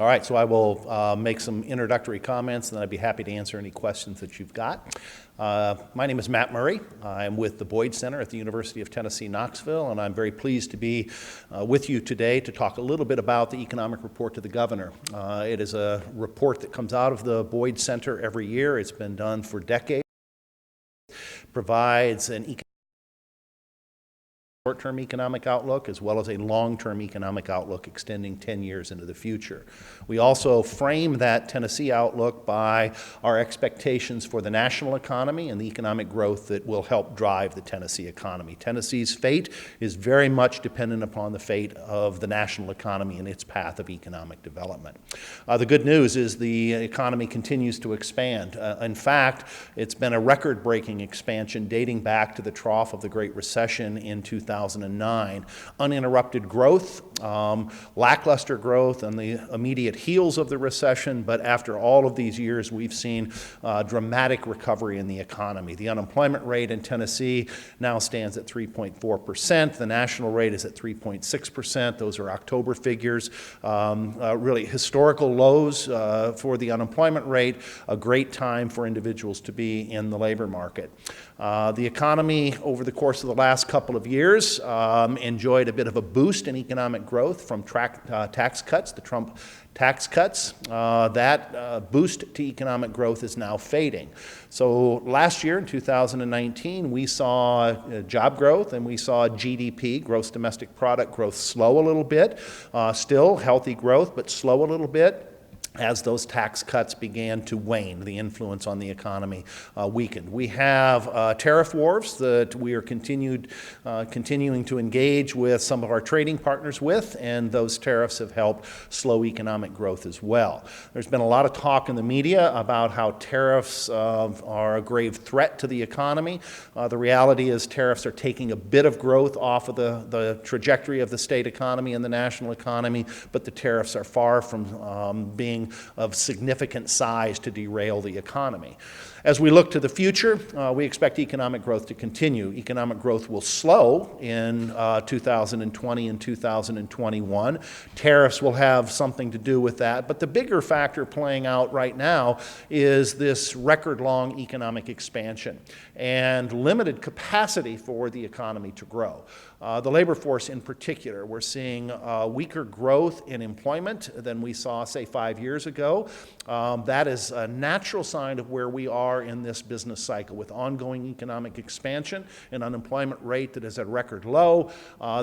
All right, so I will make some introductory comments, and then I'd be happy to answer any questions that you've got. My name is Matt Murray. I'm with the Boyd Center at the University of Tennessee, Knoxville, and I'm very pleased to be with you today to talk a little bit about the Economic Report to the Governor. It is a report that comes out of the Boyd Center every year. It's been done for decades. Provides an short-term economic outlook as well as a long-term economic outlook extending 10 years into the future. We also frame that Tennessee outlook by our expectations for the national economy and the economic growth that will help drive the Tennessee economy. Tennessee's fate is very much dependent upon the fate of the national economy and its path of economic development. The good news is the economy continues to expand. In fact, it's been a record-breaking expansion dating back to the trough of the Great Recession in 2009. Uninterrupted growth, lackluster growth on the immediate heels of the recession, but after all of these years, we've seen dramatic recovery in the economy. The unemployment rate in Tennessee now stands at 3.4%. The national rate is at 3.6%. Those are October figures. Really historical lows for the unemployment rate, a great time for individuals to be in the labor market. The economy over the course of the last couple of years enjoyed a bit of a boost in economic growth from tax cuts, the Trump tax cuts. That boost to economic growth is now fading. So last year in 2019, we saw job growth and we saw GDP, gross domestic product growth, slow a little bit. Still healthy growth, but slow a little bit. As those tax cuts began to wane, the influence on the economy weakened. We have tariff wars that we are continuing to engage with some of our trading partners with, and those tariffs have helped slow economic growth as well. There's been a lot of talk in the media about how tariffs are a grave threat to the economy. The reality is tariffs are taking a bit of growth off of the trajectory of the state economy and the national economy, but the tariffs are far from being of significant size to derail the economy. As we look to the future, we expect economic growth to continue. Economic growth will slow in 2020 and 2021. Tariffs will have something to do with that, but the bigger factor playing out right now is this record-long economic expansion and limited capacity for the economy to grow. The labor force in particular, we're seeing weaker growth in employment than we saw, say, 5 years ago. That is a natural sign of where we are in this business cycle with ongoing economic expansion, an unemployment rate that is at record low.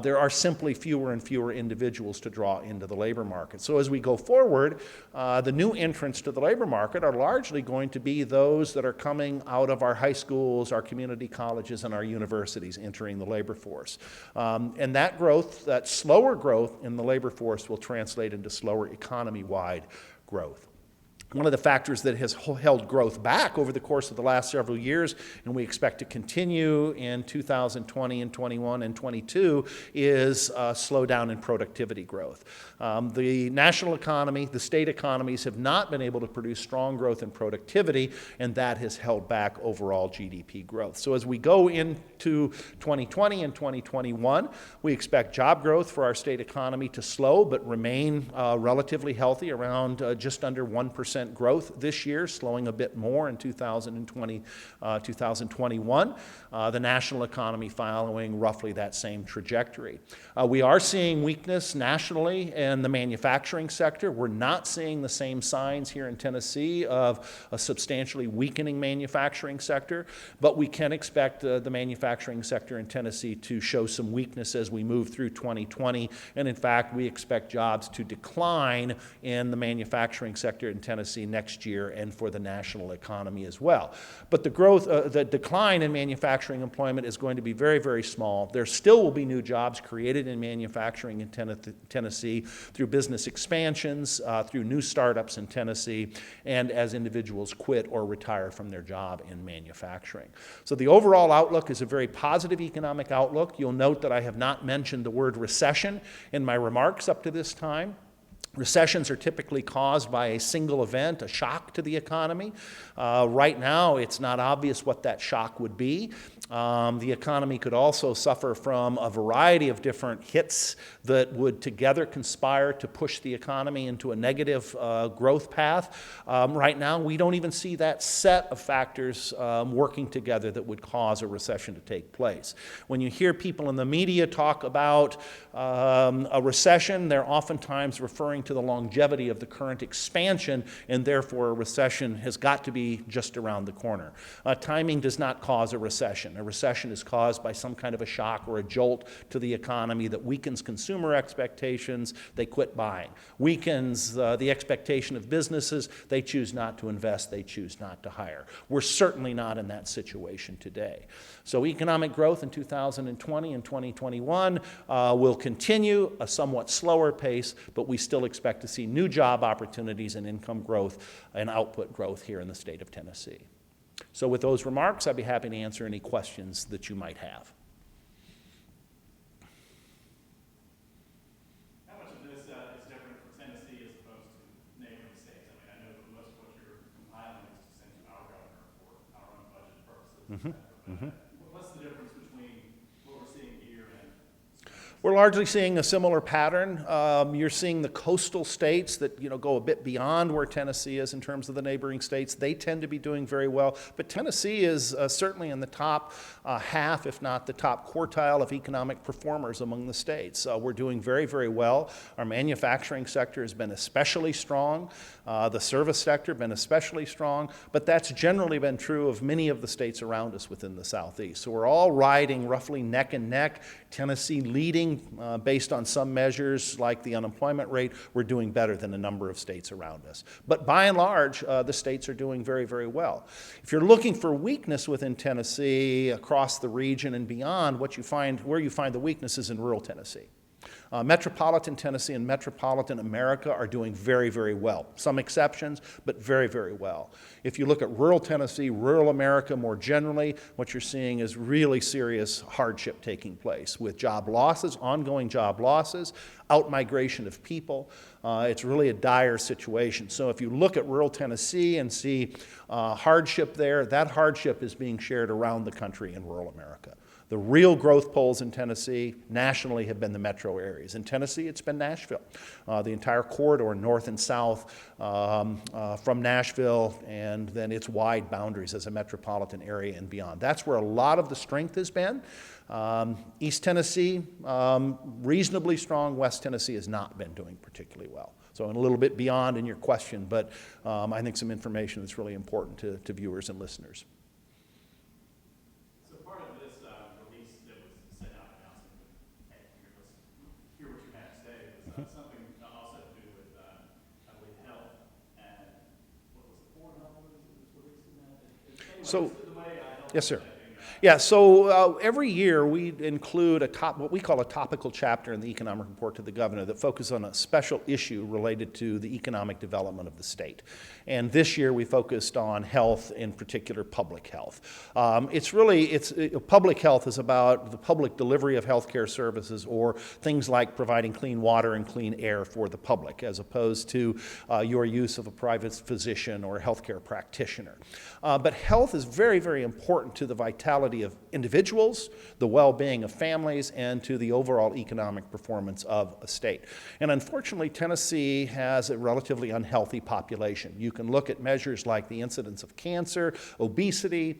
There are simply fewer and fewer individuals to draw into the labor market. So as we go forward, the new entrants to the labor market are largely going to be those that are coming out of our high schools, our community colleges, and our universities entering the labor force. And that growth, that slower growth in the labor force will translate into slower economy-wide growth. One of the factors that has held growth back over the course of the last several years, and we expect to continue in 2020 and 21 and 22, is a slowdown in productivity growth. The national economy, the state economies have not been able to produce strong growth in productivity, and that has held back overall GDP growth. So as we go into 2020 and 2021, we expect job growth for our state economy to slow but remain relatively healthy, around just under 1% growth this year, slowing a bit more in 2020, 2021. The national economy following roughly that same trajectory. We are seeing weakness nationally in the manufacturing sector. We're not seeing the same signs here in Tennessee of a substantially weakening manufacturing sector, but we can expect the manufacturing sector in Tennessee to show some weakness as we move through 2020. And in fact, we expect jobs to decline in the manufacturing sector in Tennessee next year and for the national economy as well. But the decline in manufacturing employment is going to be very, very small. There still will be new jobs created in manufacturing in Tennessee through business expansions, through new startups in Tennessee, and as individuals quit or retire from their job in manufacturing. So the overall outlook is a very positive economic outlook. You'll note that I have not mentioned the word recession in my remarks up to this time. Recessions are typically caused by a single event, a shock to the economy. Right now, it's not obvious what that shock would be. The economy could also suffer from a variety of different hits that would together conspire to push the economy into a negative growth path. Right now, we don't even see that set of factors working together that would cause a recession to take place. When you hear people in the media talk about a recession, they're oftentimes referring to the longevity of the current expansion, and therefore a recession has got to be just around the corner. Timing does not cause a recession. A recession is caused by some kind of a shock or a jolt to the economy that weakens consumer expectations, they quit buying. Weakens the expectation of businesses, they choose not to invest, they choose not to hire. We're certainly not in that situation today. So economic growth in 2020 and 2021 will continue a somewhat slower pace, but we still expect to see new job opportunities and income growth and output growth here in the state of Tennessee. So with those remarks, I'd be happy to answer any questions that you might have. How much of this is different for Tennessee as opposed to neighboring states? I mean, I know that most of what you're compiling is to send to our governor for our own budget purposes. What's the difference between what we're seeing here and? We're largely seeing a similar pattern. You're seeing the coastal states that go a bit beyond where Tennessee is in terms of the neighboring states. They tend to be doing very well, but Tennessee is certainly in the top half, if not the top quartile of economic performers among the states. We're doing very, very well. Our manufacturing sector has been especially strong. The service sector has been especially strong, but that's generally been true of many of the states around us within the Southeast. So we're all riding roughly neck and neck. Tennessee leading based on some measures like the unemployment rate. We're doing better than a number of states around us. But by and large, the states are doing very, very well. If you're looking for weakness within Tennessee, across the region and beyond, where you find the weakness is in rural Tennessee. Metropolitan Tennessee and metropolitan America are doing very, very well. Some exceptions, but very, very well. If you look at rural Tennessee, rural America more generally, what you're seeing is really serious hardship taking place with job losses, ongoing job losses, out-migration of people. It's really a dire situation. So if you look at rural Tennessee and see hardship there, that hardship is being shared around the country in rural America. The real growth poles in Tennessee nationally have been the metro areas. In Tennessee, it's been Nashville. The entire corridor, north and south from Nashville, and then its wide boundaries as a metropolitan area and beyond. That's where a lot of the strength has been. East Tennessee, reasonably strong. West Tennessee has not been doing particularly well. So a little bit beyond in your question, but I think some information that's really important to viewers and listeners. Something also to do with, I believe, health and what was it, foreign health was released in that? So, the way health yes, sir. Yeah, so every year we include what we call a topical chapter in the economic report to the governor that focuses on a special issue related to the economic development of the state. And this year we focused on health, in particular public health. Public health is about the public delivery of healthcare services or things like providing clean water and clean air for the public, as opposed to your use of a private physician or a healthcare practitioner. But health is very, very important to the vitality of individuals, the well-being of families, and to the overall economic performance of a state. And unfortunately, Tennessee has a relatively unhealthy population. You can look at measures like the incidence of cancer, obesity,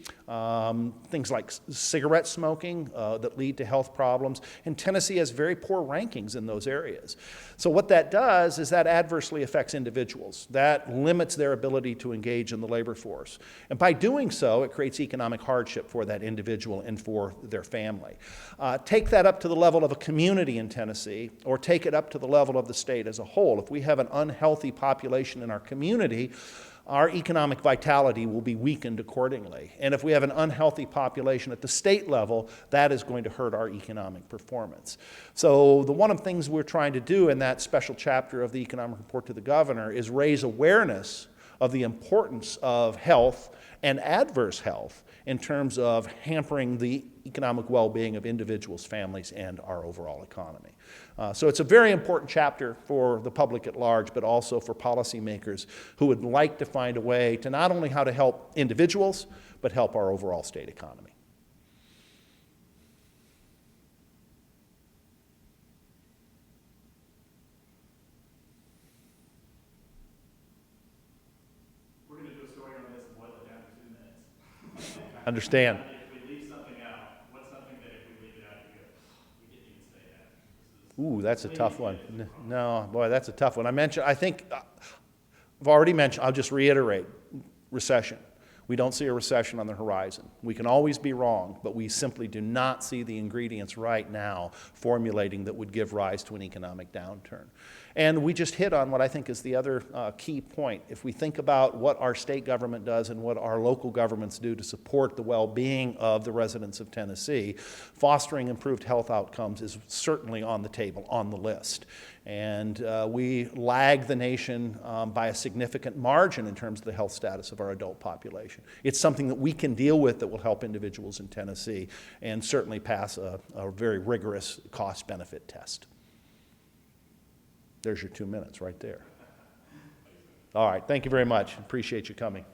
things like cigarette smoking that lead to health problems, and Tennessee has very poor rankings in those areas. So what that does is that adversely affects individuals. That limits their ability to engage in the labor force. And by doing so, it creates economic hardship for that individual and for their family. Take that up to the level of a community in Tennessee, or take it up to the level of the state as a whole. If we have an unhealthy population in our community, our economic vitality will be weakened accordingly. And if we have an unhealthy population at the state level, that is going to hurt our economic performance. So one of the things we're trying to do in that special chapter of the economic report to the governor is raise awareness of the importance of health and adverse health in terms of hampering the economic well-being of individuals, families, and our overall economy. So it's a very important chapter for the public at large, but also for policymakers who would like to find a way to not only how to help individuals, but help our overall state economy. We're going to do a story on this and boil it down to 2 minutes. Understand. If we leave something out, what's something that if we leave it out, you go, we didn't even say that. Ooh, that's a tough one. No, boy, that's a tough one. I think, I've already mentioned, I'll just reiterate, recession. We don't see a recession on the horizon. We can always be wrong, but we simply do not see the ingredients right now formulating that would give rise to an economic downturn. And we just hit on what I think is the other key point. If we think about what our state government does and what our local governments do to support the well-being of the residents of Tennessee, fostering improved health outcomes is certainly on the table, on the list. And we lag the nation by a significant margin in terms of the health status of our adult population. It's something that we can deal with that will help individuals in Tennessee and certainly pass a very rigorous cost-benefit test. There's your 2 minutes right there. All right, thank you very much. Appreciate you coming.